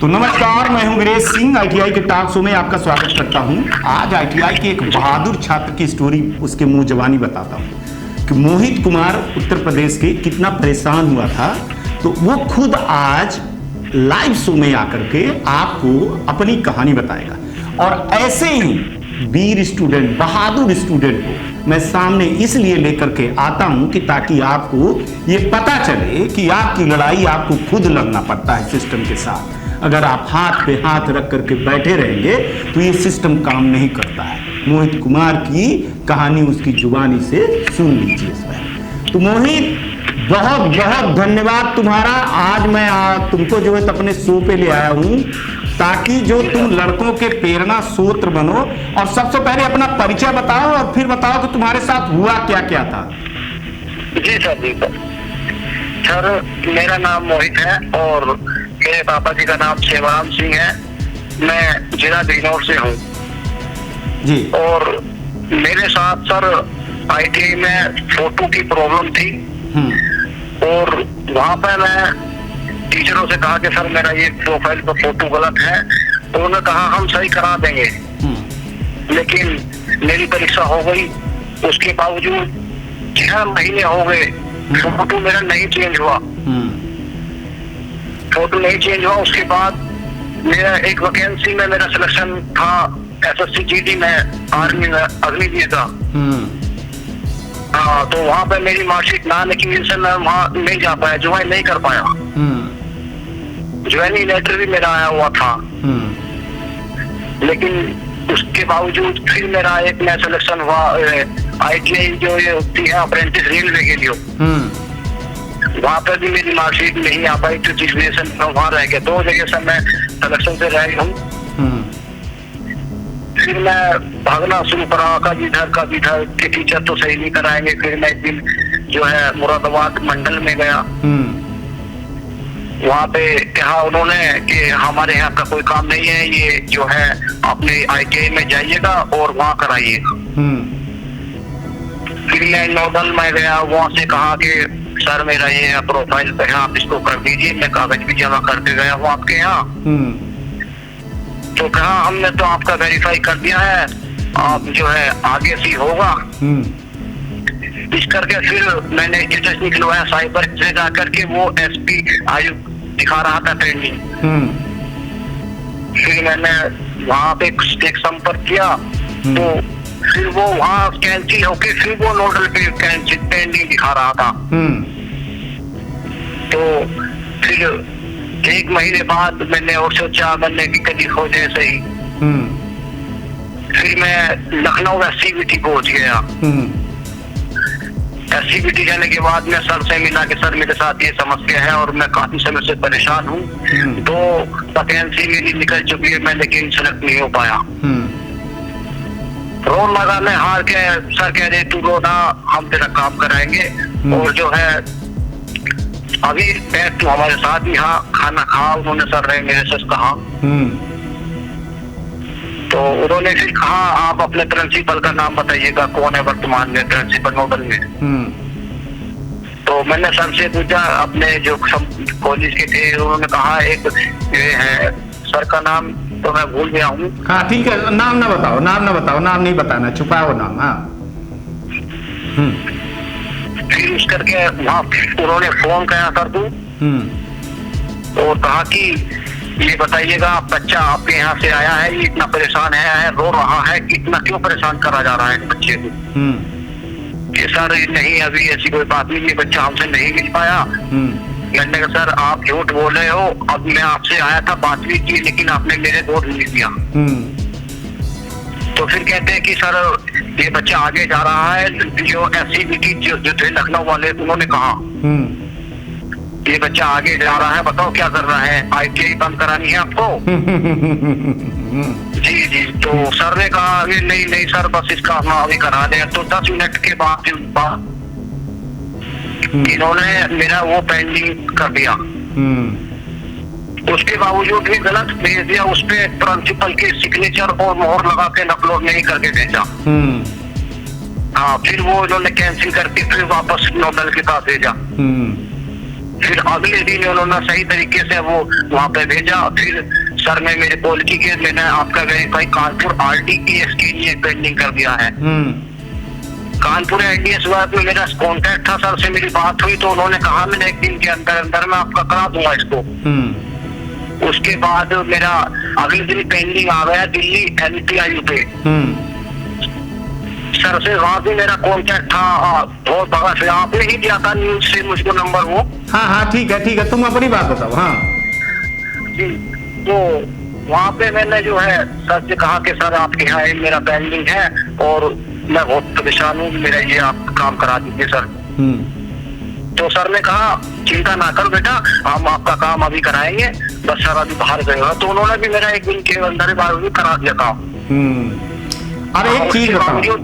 तो नमस्कार, मैं हूं वीरेश सिंह। आईटीआई के टॉक शो में आपका स्वागत करता हूं। आज आईटीआई के एक बहादुर छात्र की स्टोरी, उसके मुंह जबानी बताता हूं कि मोहित कुमार उत्तर प्रदेश के कितना परेशान हुआ था। तो वो खुद आज लाइव शो में आकर के आपको अपनी कहानी बताएगा। और ऐसे ही वीर स्टूडेंट, बहादुर स्टूडेंट को मैं सामने इसलिए लेकर के आता हूं कि ताकि आपको ये पता चले कि आपकी लड़ाई आपको खुद लड़ना पड़ता है सिस्टम के साथ। अगर आप हाथ पे हाथ रख करके बैठे रहेंगे तो ये सिस्टम काम नहीं करता है। मोहित कुमार की कहानी उसकी जुबानी से सुन लीजिए इस बार। तो मोहित, बहुत बहुत धन्यवाद तुम्हारा। आज मैं तुमको जो है अपने शो पे ले आया हूं ताकि जो तुम लड़कों के प्रेरणा स्रोत बनो। और सबसे पहले अपना परिचय बताओ और फिर बताओ कि तुम्हारे साथ हुआ क्या क्या था। जी सर। सर, मेरा नाम मोहित है और मेरे पापा जी का नाम शिवराम सिंह है। मैं जिला बिजनौर से हूँ जी। और मेरे साथ सर आईटीआई में फोटो की प्रॉब्लम थी और वहाँ पे मैं टीचरों से कहा कि सर मेरा ये प्रोफाइल पर फोटो गलत है। तो उन्होंने कहा हम सही करा देंगे। लेकिन मेरी परीक्षा हो गई, उसके बावजूद 6 महीने हो गए, फोटो मेरा नहीं चेंज हुआ। फोटो नहीं चेंज हुआ। उसके बाद मेरा एक वैकेंसी में मेरा सिलेक्शन था एसएससी जीडी में, आर्मी में अग्निवीर का। हाँ, तो वहाँ पे मेरी मार्कशीट ना लेकिन से मैं वहाँ नहीं जा पाया, ज्वाइन नहीं कर पाया। ज्वाइनिंग लेटर भी मेरा आया हुआ था, लेकिन उसके बावजूद फिर मेरा एक नया सिलेक्शन हुआ आईटीआई जो ये होती है अप्रेंटिस रेलवे के लिए। वहाँ पर भी मेरी मार्कशीट नहीं आ पाई, तो जिस वजह से मैं वहाँ रह गया। 2 जगह से मैं सिलेक्शन से रह गया हूँ। फिर मैं भागना शुरू करा, कभी इधर के टीचर तो सही नहीं कराएंगे। फिर मैं एक दिन जो है मुरादाबाद मंडल में गया। वहाँ पे कहा उन्होंने कि हमारे यहाँ का कोई काम नहीं है, ये जो है अपने आईटीआई में जाइएगा और वहाँ कराइएगा। फिर मैं नोडल में गया, वहाँ से कहा कि सर मेरा ये प्रोफाइल पे है, आप इसको कर दीजिए। मैं कागज भी जमा करके गया हूँ आपके यहाँ। तो कहा हमने तो आपका वेरीफाई कर दिया है, आप जो है आगे से होगा। इस करके फिर मैंने स्टेटस निकलवाया साइबर से जा करके, वो एसपी आयुक्त दिखा रहा था ट्रेनिंग। फिर मैंने वहाँ पे एक संपर्क किया, तो फिर वो वहाँ कैंसिल होके फिर वो नोडल पे पेंडिंग दिखा रहा था। तो फिर 1 महीने बाद मैंने और सोचा मैंने कि कभी हो जाए सही। फिर मैं लखनऊ एससीबीटी पहुंच गया। एससीबीटी जाने के बाद मैं सर से मिला कि सर मेरे साथ ये समस्या है और मैं काफी समय से परेशान हूँ। 2 वैकेंसी मेरी निकल चुकी है, मैं लेकिन सेलेक्ट नहीं हो पाया। रोड लगा मैं हार के, सर कह रहे तू रो ना, हम तेरा काम कराएंगे और जो है अभी बैठ तू हमारे साथ यहाँ खाना खा। उन्होंने सर रहे मेरे से कहा। तो उन्होंने फिर कहा आप अपने प्रिंसिपल का नाम बताइएगा, कौन है वर्तमान में प्रिंसिपल नोडल में। तो मैंने सर से पूछा अपने जो कॉलेज के थे, उन्होंने कहा एक ये है, सर का नाम तो मैं भूल गया हूँ। हाँ ठीक है, नाम ना बताओ, नाम नहीं बताना, छुपाओ नाम। हाँ। फिर इस करके वहाँ उन्होंने फोन किया सर को और कहा कि ये बताइएगा बच्चा आपके यहाँ से आया है, ये इतना परेशान है, रो रहा है, इतना क्यों परेशान करा जा रहा है बच्चे को। कि सर नहीं, अभी ऐसी कोई बात नहीं, ये बच्चा हमसे नहीं मिल पाया। मैंने कहा सर आप झूठ बोल रहे हो, अब मैं आपसे आया था, बात भी की, लेकिन आपने मेरे गोद लिख दिया। तो फिर कहते हैं कि सर ये बच्चा आगे जा रहा है। जो एससीबीटी जो थे लखनऊ वाले, उन्होंने कहा ये बच्चा आगे जा रहा है, बताओ क्या कर रहा है, आईटीआई बंद करानी है आपको। जी। तो सर ने कहा अभी नहीं सर, बस इसका हम अभी करा दें। तो 10 मिनट के बाद इन्होंने मेरा वो पेंडिंग कर दिया। उसके बावजूद भी गलत भेज दिया, उसपे प्रिंसिपल के सिग्नेचर और मोहर लगा के अपलोड नहीं करके भेजा। हाँ, फिर वो उन्होंने कैंसिल करके फिर वापस नोडल के पास भेजा। फिर अगले दिन उन्होंने सही तरीके से वो वहाँ पे भेजा। फिर सर ने मेरे बोल की कि मैंने आपका वेरीफाई कानपुर RTPS के लिए पेंडिंग कर दिया है। कानपुर RTPS में मेरा कॉन्टेक्ट था, सर से मेरी बात हुई तो उन्होंने कहा मैंने एक दिन के अंदर अंदर मैं आपका करा दूंगा इसको। उसके बाद मेरा अगले दिन पेंडिंग आ गया दिल्ली NPIU पे। सर से वहाँ भी मेरा कॉन्टेक्ट था बहुत बड़ा से, आपने ही दिया था न्यूज से मुझको नंबर वो। हाँ ठीक है, तुम अपनी बात बताओ। हाँ जी, तो वहाँ पे मैंने जो है सर से कहा कि सर आपके यहाँ मेरा पेंडिंग है और मैं बहुत परेशान हूँ, मेरा ये आप काम करा दीजिए सर। तो सर ने कहा चिंता ना करो बेटा, हम आपका काम अभी कराएंगे, बस सर अभी बाहर गए हो। तो उन्होंने भी मेरा एक दिन के अंदर बार करा दिया था। अब एक चीज बताओ,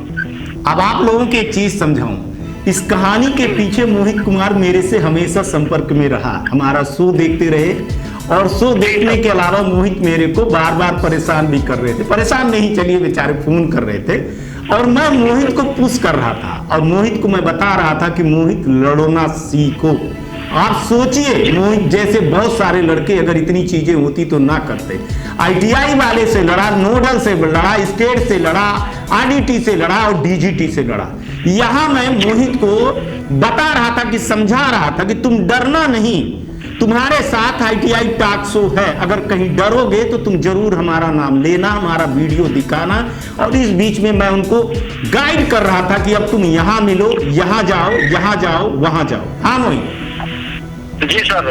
अब आप लोगों की एक चीज समझाऊं, इस कहानी के पीछे मोहित कुमार मेरे से हमेशा संपर्क में रहा, हमारा शो देखते रहे और शो देखने के अलावा मोहित मेरे को बार बार परेशान भी कर रहे थे। परेशान नहीं, चलिए बेचारे फोन कर रहे थे और मैं मोहित को पुश कर रहा था और मोहित को मैं बता रहा था कि मोहित लड़ना सीखो। आप सोचिए, मोहित जैसे बहुत सारे लड़के अगर इतनी चीजें होती तो ना करते। ITI वाले से लड़ा, नोडल से लड़ा, स्टेट से लड़ा, RDT से लड़ा और DGT से लड़ा। यहां मैं मोहित को बता रहा था कि समझा रहा था कि तुम डरना नहीं, तुम्हारे साथ ITI टॉक शो है, अगर कहीं डरोगे तो तुम जरूर हमारा नाम लेना, हमारा वीडियो दिखाना। और इस बीच में मैं उनको गाइड कर रहा था कि अब तुम यहां मिलो, यहां जाओ, यहां जाओ, वहां जाओ। हाँ मोहित जी सर,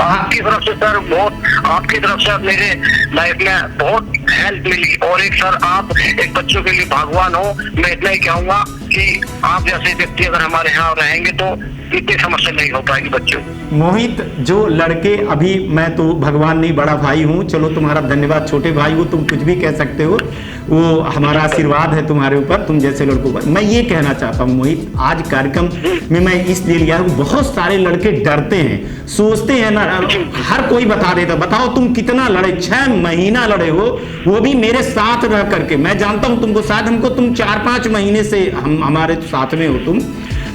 आपकी तरफ से सर बहुत, आपकी तरफ से मेरे लाइफ में बहुत हेल्प मिली। और एक सर आप एक बच्चों के लिए भगवान हो, मैं इतना ही कहूंगा कि आप जैसे व्यक्ति अगर हमारे यहाँ रहेंगे तो इतनी समस्या नहीं हो पाएगी बच्चों। मोहित, जो लड़के अभी, मैं तो भगवान नहीं बड़ा भाई हूँ, चलो तुम्हारा धन्यवाद, छोटे भाई हो तुम कुछ भी कह सकते हो, वो हमारा आशीर्वाद है तुम्हारे ऊपर, तुम जैसे लड़कों पर। मैं ये कहना चाहता हूँ मोहित, आज कार्यक्रम में मैं इसलिए लिया हूँ, बहुत सारे लड़के डरते हैं, सोचते हैं ना, हर कोई बता देता, बताओ तुम कितना लड़े, 6 महीना लड़े हो, वो भी मेरे साथ रह करके। मैं जानता हूँ तुमको, शायद हमको तुम 4-5 महीने से हम हमारे साथ में हो तुम।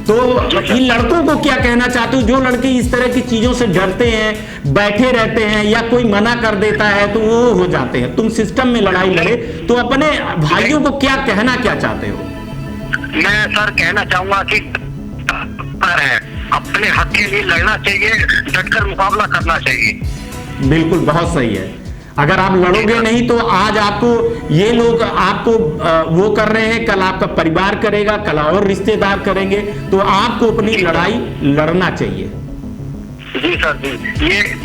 तो इन लड़कों को क्या कहना चाहते हो जो लड़के इस तरह की चीजों से डरते हैं, बैठे रहते हैं या कोई मना कर देता है तो वो हो जाते हैं, तुम सिस्टम में लड़ाई लड़े, तो अपने भाइयों को क्या कहना क्या चाहते हो? मैं सर कहना चाहूंगा कि अपने हक के लिए लड़ना चाहिए, डटकर मुकाबला करना चाहिए। बिल्कुल, बहुत सही है। अगर आप लड़ोगे नहीं तो आज आपको ये लोग आपको वो कर रहे हैं, कल आपका परिवार करेगा, कल और रिश्तेदार करेंगे, तो आपको अपनी लड़ाई लड़ना चाहिए। जी सर जी,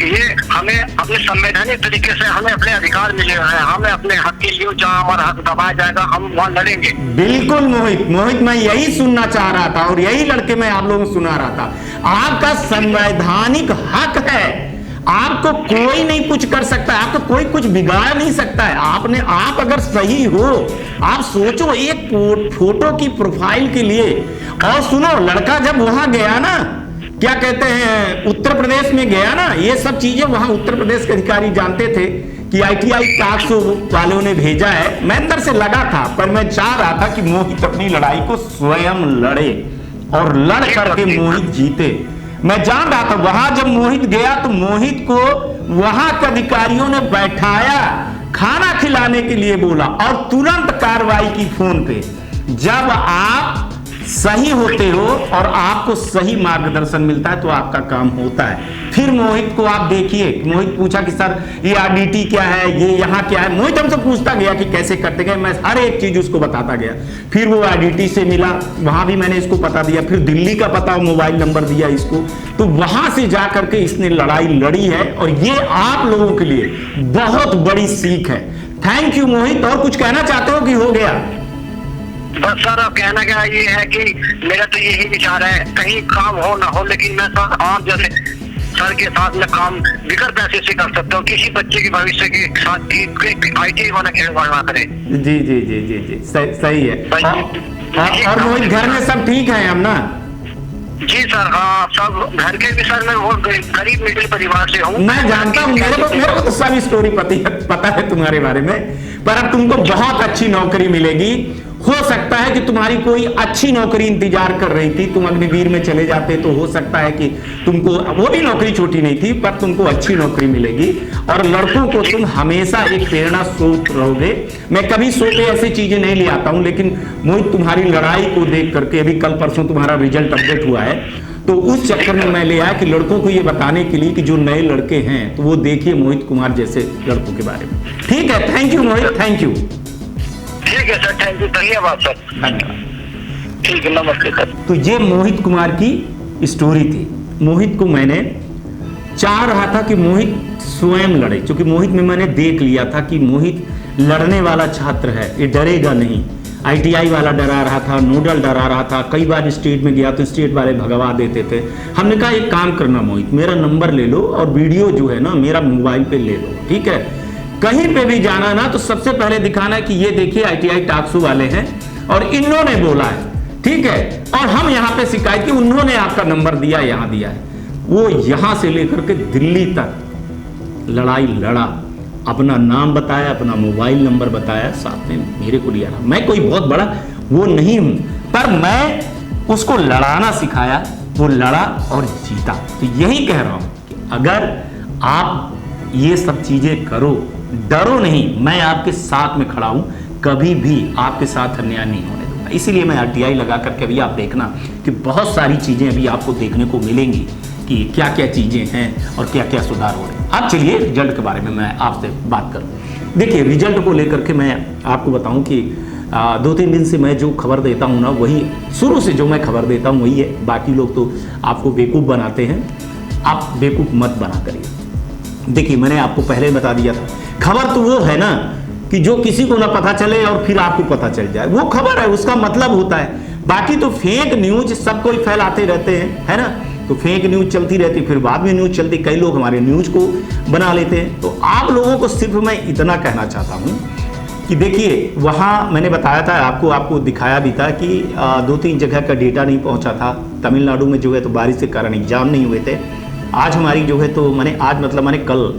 ये हमें अपने संवैधानिक तरीके से हमें अपने अधिकार मिले हैं, हमें अपने हक के लिए जहाँ हमारा हक दबाया जाएगा हम वहाँ लड़ेंगे। बिल्कुल मोहित, मैं यही सुनना चाह रहा था और यही लड़के मैं आप लोगों को सुना रहा था। आपका संवैधानिक हक है, आपको कोई नहीं कुछ कर सकता है, आपको कोई कुछ बिगाड़ नहीं सकता है। आप अगर सही हो, आप सोचो एक फोटो की प्रोफाइल के लिए। और सुनो, लड़का जब वहां गया ना, क्या कहते हैं, उत्तर प्रदेश में गया ना, ये सब चीजें वहां उत्तर प्रदेश के अधिकारी जानते थे कि ITI टॉक शो वालों ने भेजा है। मैं अंदर से लगा था, पर मैं चाह रहा था कि मोहित अपनी लड़ाई को स्वयं लड़े और लड़ करके मोहित जीते। मैं जान रहा था, वहां जब मोहित गया तो मोहित को वहां के अधिकारियों ने बैठाया, खाना खिलाने के लिए बोला और तुरंत कार्रवाई की फोन पे। जब आप सही होते हो और आपको सही मार्गदर्शन मिलता है तो आपका काम होता है। फिर मोहित को आप देखिए, मोहित पूछा कि सर ये RDT क्या है, ये यहाँ क्या है, मोहित हमसे पूछता गया कि कैसे करते गए, मैं हर एक चीज उसको बताता गया। फिर वो RDT से मिला, वहां भी मैंने इसको पता दिया, फिर दिल्ली का पता, मोबाइल नंबर दिया इसको, तो वहां से जा करके इसने लड़ाई लड़ी है और ये आप लोगों के लिए बहुत बड़ी सीख है। थैंक यू मोहित। और कुछ कहना चाहते हो कि हो गया? बस सर अब कहना क्या ये है कि मेरा तो यही विचार है, कहीं काम हो ना हो, लेकिन मैं सर आप जैसे सर के साथ में काम बिगर पैसे से कर सकता हूँ, किसी बच्चे के भविष्य के साथ ITI वाला खिलवाड़ ना करे। जी जी जी जी जी, सही है। और मोहित, घर में सब ठीक है हम ना? जी सर, हाँ सब घर के भी सर, मैं वो गरीब मिडिल परिवार से हूँ। मैं जानता हूँ, मेरे को तो सब स्टोरी पता है तुम्हारे बारे में, पर अब तुमको बहुत अच्छी नौकरी मिलेगी हो सकता है कि तुम्हारी कोई अच्छी नौकरी इंतजार कर रही थी, तुम अग्निवीर में चले जाते तो हो सकता है कि तुमको, वो भी नौकरी छोटी नहीं थी, पर तुमको अच्छी नौकरी मिलेगी। और लड़कों को तुम हमेशा एक प्रेरणा स्रोत रहोगे। मैं कभी शो पे ऐसी चीजें नहीं ले आता हूं, लेकिन मोहित तुम्हारी लड़ाई को देख करके, अभी कल परसों तुम्हारा रिजल्ट अपडेट हुआ है, तो उस चक्कर में मैं ले आया कि लड़कों को ये बताने के लिए कि जो नए लड़के हैं तो वो देखिए मोहित कुमार जैसे लड़कों के बारे में। ठीक है, thank you Mohit, thank you. ठीक है सर, थैंक यू, धन्यवाद सर। धन्यवाद। ठीक है, नमस्ते सर। तो ये मोहित कुमार की स्टोरी थी। मोहित को मैंने चाह रहा था कि मोहित स्वयं लड़े, क्योंकि मोहित में मैंने देख लिया था कि मोहित लड़ने वाला छात्र है, ये डरेगा नहीं। आईटीआई वाला डरा रहा था, नोडल डरा रहा था, कई बार स्टेट में गया तो स्टेट वाले भगवा देते थे। हमने कहा एक काम करना मोहित, मेरा नंबर ले लो और वीडियो जो है ना मेरा मोबाइल पे ले लो, ठीक है। कहीं पे भी जाना ना तो सबसे पहले दिखाना है कि ये देखिए आईटीआई टाक्सू वाले हैं और इन्होंने बोला है, ठीक है। और हम यहाँ पे शिकायत की, उन्होंने आपका नंबर दिया, यहाँ दिया है। वो यहाँ से लेकर के दिल्ली तक लड़ाई लड़ा, अपना नाम बताया, अपना मोबाइल नंबर बताया, साथ में मेरे को लिया। मैं कोई बहुत बड़ा वो नहीं हूं, पर मैं उसको लड़ाना सिखाया, वो लड़ा और जीता। तो यही कह रहा हूं कि अगर आप ये सब चीजें करो, डरो नहीं, मैं आपके साथ में खड़ा हूं, कभी भी आपके साथ अन्याय नहीं होने दूंगा। इसीलिए मैं आरटीआई लगा करके अभी आप देखना कि बहुत सारी चीजें अभी आपको देखने को मिलेंगी कि क्या क्या चीजें हैं और क्या क्या सुधार हो रहे हैं। अब चलिए रिजल्ट के बारे में मैं आपसे बात करूं। देखिए रिजल्ट को लेकर के मैं आपको बताऊं कि 2-3 दिन से मैं जो खबर देता हूं ना, वही शुरू से जो मैं खबर देता हूं वही है। बाकी लोग तो आपको बेवकूफ़ बनाते हैं, आप बेवकूफ़ मत बना करिए। देखिए मैंने आपको पहले बता दिया था, खबर तो वो है ना कि जो किसी को ना पता चले और फिर आपको पता चल जाए, वो खबर है, उसका मतलब होता है। बाकी तो फेक न्यूज सब कोई फैलाते रहते हैं, है ना। तो फेक न्यूज चलती रहती, फिर बाद में न्यूज चलती, कई लोग हमारे न्यूज को बना लेते हैं। तो आप लोगों को सिर्फ मैं इतना कहना चाहता हूं कि देखिए वहां मैंने बताया था आपको दिखाया भी था कि 2-3 जगह का डेटा नहीं पहुंचा था। तमिलनाडु में जो है तो बारिश के कारण एग्जाम नहीं हुए थे। आज हमारी जो है तो मैंने कल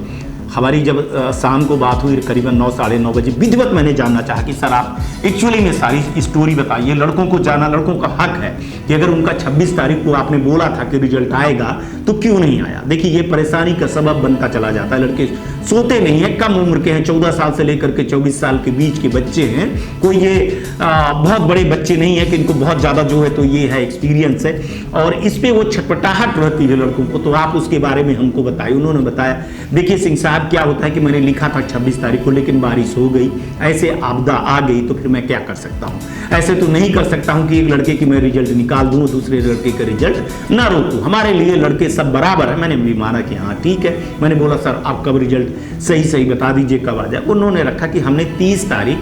हमारी जब शाम को बात हुई करीबन 9-9:30 बजे, विधिवत मैंने जानना चाहा कि सर आप एक्चुअली में सारी स्टोरी बताइए। लड़कों को जाना, लड़कों का हक है कि अगर उनका 26 तारीख को आपने बोला था कि रिजल्ट आएगा तो क्यों नहीं आया। देखिए ये परेशानी का सबब बनता चला जाता है। लड़के सोते नहीं है, कम उम्र के हैं, 14 साल से लेकर के 24 साल के बीच के बच्चे हैं। कोई ये बहुत बड़े बच्चे नहीं है कि इनको बहुत ज़्यादा जो है तो ये है एक्सपीरियंस है, और इस पर वो छटपटाहट रहती है लड़कों को। तो आप उसके बारे में हमको बताइए। उन्होंने बताया देखिए सिंह साहब क्या होता है कि मैंने लिखा था 26 तारीख को, लेकिन बारिश हो गई, ऐसे आपदा आ गई, तो फिर मैं क्या कर सकता हूँ। ऐसे तो नहीं कर सकता हूँ कि एक लड़के की मैं रिजल्ट निकाल दूँ, दूसरे लड़के का रिजल्ट ना रोकूँ। हमारे लिए लड़के सब बराबर है। मैंने भी माना कि हाँ ठीक है। मैंने बोला सर आप कब रिजल्ट सही बता दीजिए कब आ जाए। उन्होंने रखा कि हमने 30 तारीख,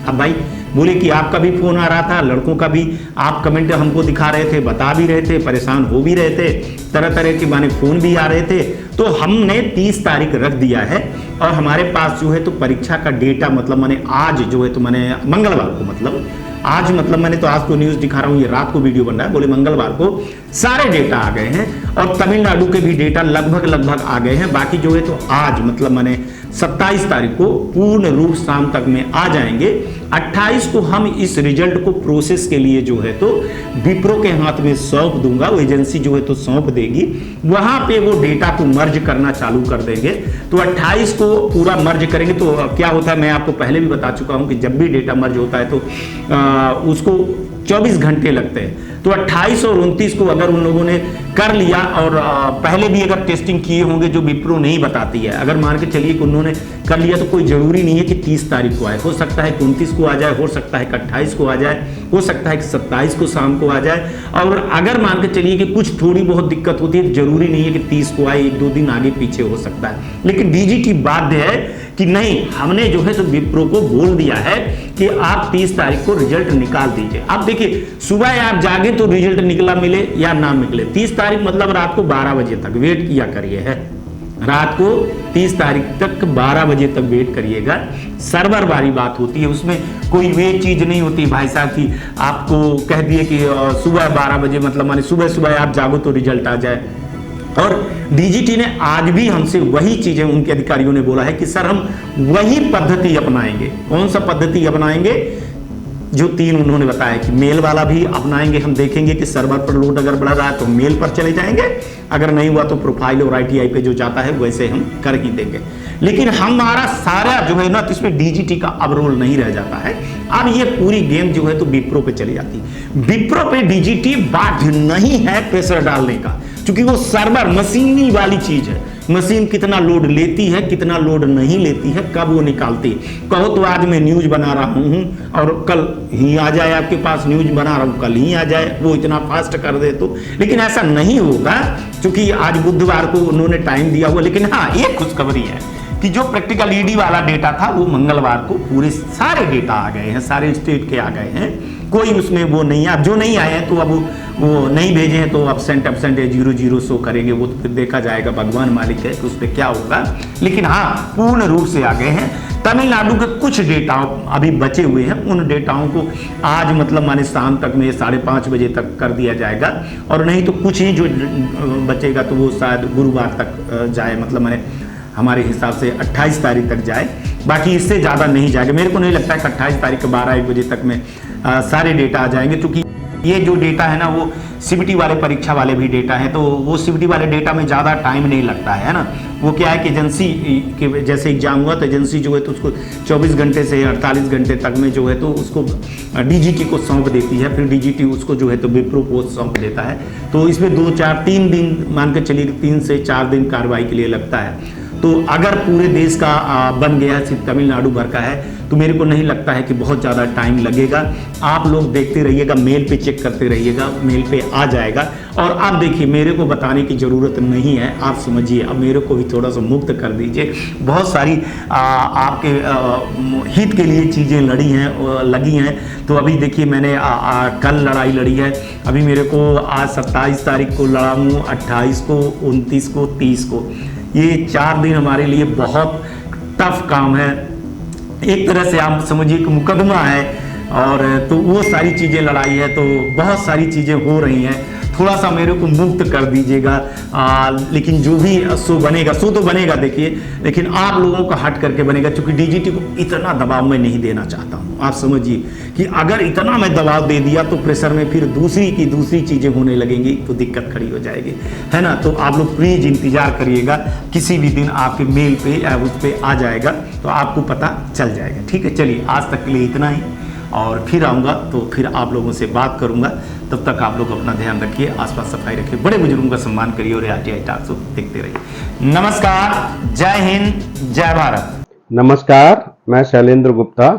अब भाई बोले कि आपका भी फोन आ रहा था, लड़कों का भी, आप कमेंट हमको दिखा रहे थे, बता भी रहे थे, परेशान हो भी रहे थे, तरह तरह के माने फोन भी आ रहे थे। तो हमने 30 तारीख रख दिया है और हमारे पास जो है तो परीक्षा का डेटा मतलब मैंने आज जो है तो मैंने मंगलवार को मैंने तो आज को न्यूज़ दिखा रहा हूँ, ये रात को वीडियो बन रहा है, बोले मंगलवार को सारे डेटा आ गए हैं और तमिलनाडु के भी डेटा लगभग आ गए हैं। बाकी जो है तो आज मतलब मैंने 27 तारीख को पूर्ण रूप शाम तक में आ जाएंगे। 28 को हम इस रिजल्ट को प्रोसेस के लिए जो है तो विप्रो के हाथ में सौंप दूंगा, वो एजेंसी जो है तो सौंप देगी, वहां पे वो डेटा को मर्ज करना चालू कर देंगे। तो 28 को पूरा मर्ज करेंगे। तो क्या होता है मैं आपको पहले भी बता चुका हूं कि जब भी डेटा मर्ज होता है तो उसको 24 घंटे लगते हैं। तो 28 और 29 को अगर उन लोगों ने कर लिया और पहले भी अगर टेस्टिंग किए होंगे जो विप्रो नहीं बताती है, अगर मान के चलिए कि उन्होंने कर लिया तो कोई जरूरी नहीं है कि 30 तारीख को आए, हो सकता है कि 29 को आ जाए, हो सकता है कि 28 को आ जाए, हो सकता है कि 27 को शाम को आ जाए। और अगर मान के चलिए कि कुछ थोड़ी बहुत दिक्कत होती है, जरूरी नहीं है कि 30 को आए, 1-2 दिन आगे पीछे हो सकता है। लेकिन डीजीटी बाध्य है कि नहीं, हमने जो है तो विप्रो को बोल दिया है कि आप 30 तारीख को रिजल्ट निकाल दीजिए। अब देखिए सुबह आप जागे तो रिजल्ट निकला मिले या ना निकले, 30 तारीख मतलब रात को 12 बजे तक वेट किया करिए है। रात को 30 तारीख तक 12 बजे तक वेट करिएगा। सर्वर वाली बात होती है, उसमें कोई वे चीज नहीं होती भाई साहब की आपको कह दिए कि सुबह 12 बजे मतलब माने सुबह आप जागो तो रिजल्ट आ जाए। और डीजीटी ने आज भी हमसे वही चीजें, उनके अधिकारियों ने बोला है कि सर हम वही पद्धति अपनाएंगे। कौन सा पद्धति अपनाएंगे जो 3 उन्होंने बताया कि मेल वाला भी अपनाएंगे, हम देखेंगे कि सर्वर पर लोड अगर बढ़ रहा है तो मेल पर चले जाएंगे, अगर नहीं हुआ तो प्रोफाइल और ITI पे जो जाता है वैसे हम कर ही देंगे। लेकिन हमारा सारा जो है ना, तो इसमें DGT का अब रोल नहीं रह जाता है। अब ये पूरी गेम जो है तो विप्रो पे चली जाती है। विप्रो पे DGT बाध्य नहीं है प्रेशर डालने का, क्योंकि वो सर्वर मशीनी वाली चीज है। मशीन कितना लोड लेती है, कितना लोड नहीं लेती है, कब वो निकालती है। कहो तो आज मैं न्यूज बना रहा हूं और कल ही आ जाए आपके पास, न्यूज बना रहा हूं कल ही आ जाए, वो इतना फास्ट कर दे तो। लेकिन ऐसा नहीं होगा, क्योंकि आज बुधवार को उन्होंने टाइम दिया हुआ। लेकिन हाँ, एक खुशखबरी है कि जो प्रैक्टिकल ED वाला डेटा था वो मंगलवार को पूरे सारे डेटा आ गए हैं, सारे स्टेट के आ गए हैं, कोई उसमें वो नहीं है। अब जो नहीं आए हैं तो अब वो नहीं भेजे हैं तो एब्सेंट है, 00 शो करेंगे, वो तो फिर देखा जाएगा, भगवान मालिक है कि उस पर क्या होगा। लेकिन हाँ, पूर्ण रूप से आ गए हैं। तमिलनाडु के कुछ डेटा अभी बचे हुए हैं, उन डेटाओं को आज मतलब माने शाम तक में 5:30 बजे तक कर दिया जाएगा, और नहीं तो कुछ ही जो बचेगा तो वो शायद गुरुवार तक जाए, मतलब माने हमारे हिसाब से 28 तारीख तक जाए, बाकी इससे ज़्यादा नहीं जाएगा। मेरे को नहीं लगता है कि 28 तारीख के 12-1 बजे तक में सारे डेटा आ जाएंगे, क्योंकि ये जो डेटा है ना वो CBT वाले परीक्षा वाले भी डेटा है, तो वो CBT वाले डेटा में ज़्यादा टाइम नहीं लगता है ना। वो क्या है कि एजेंसी के जैसे एग्जाम हुआ तो एजेंसी जो है तो उसको 24 घंटे से 48 घंटे तक में जो है तो उसको DGT को सौंप देती है, फिर DGT उसको जो है तो विप्रो को सौंप देता है। तो इसमें 2-4-3 दिन मान के चलिए, 3 से 4 दिन कार्रवाई के लिए लगता है। तो अगर पूरे देश का बन गया, सिर्फ तमिलनाडु भर का है, तो मेरे को नहीं लगता है कि बहुत ज़्यादा टाइम लगेगा। आप लोग देखते रहिएगा, मेल पे चेक करते रहिएगा, मेल पे आ जाएगा। और आप देखिए, मेरे को बताने की ज़रूरत नहीं है, आप समझिए, अब मेरे को भी थोड़ा सा मुक्त कर दीजिए। बहुत सारी आपके हित के लिए चीज़ें लगी हैं। तो अभी देखिए, मैंने कल लड़ाई लड़ी है, अभी मेरे को आज 27 तारीख को लड़ा हूँ, 28 को, 29 को, 30 को। ये 4 दिन हमारे लिए बहुत टफ काम है, एक तरह से आप समझिए कि मुकदमा है। और तो वो सारी चीज़ें लड़ाई है, तो बहुत सारी चीज़ें हो रही हैं, थोड़ा सा मेरे को मुक्त कर दीजिएगा। लेकिन जो भी शो बनेगा, शो तो बनेगा देखिए, लेकिन आप लोगों का हट करके बनेगा, क्योंकि DGT को इतना दबाव मैं नहीं देना चाहता हूँ। आप समझिए कि अगर इतना मैं दबाव दे दिया तो प्रेशर में फिर दूसरी चीज़ें होने लगेंगी, तो दिक्कत खड़ी हो जाएगी, है ना। तो आप लोग प्लीज इंतजार करिएगा, किसी भी दिन आपके मेल पे या उस पर आ जाएगा तो आपको पता चल जाएगा। ठीक है, चलिए आज तक के लिए इतना ही, और फिर आऊँगा तो फिर आप लोगों से बात करूँगा। तब तक आप लोग अपना ध्यान रखिए, आसपास सफाई रखिए, बड़े बुजुर्गों का सम्मान करिए और RTI टॉक्स को देखते रहिए। नमस्कार, जय हिंद, जय भारत। नमस्कार, मैं Shailendra Gupta,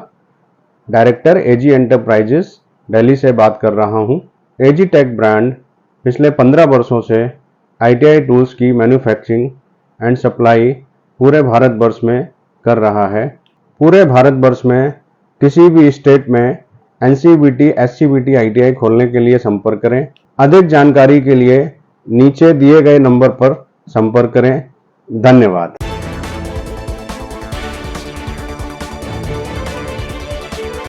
director AG enterprises Delhi से बात कर रहा हूं। AG टेक ब्रांड पिछले 15 वर्षों से ITI टूल्स की मैन्युफैक्चरिंग एंड सप्लाई पूरे भारतवर्ष में कर रहा है। पूरे भारतवर्ष में किसी भी स्टेट में NCVT, SCVT ITI खोलने के लिए संपर्क करें। अधिक जानकारी के लिए नीचे दिए गए नंबर पर संपर्क करें। धन्यवाद।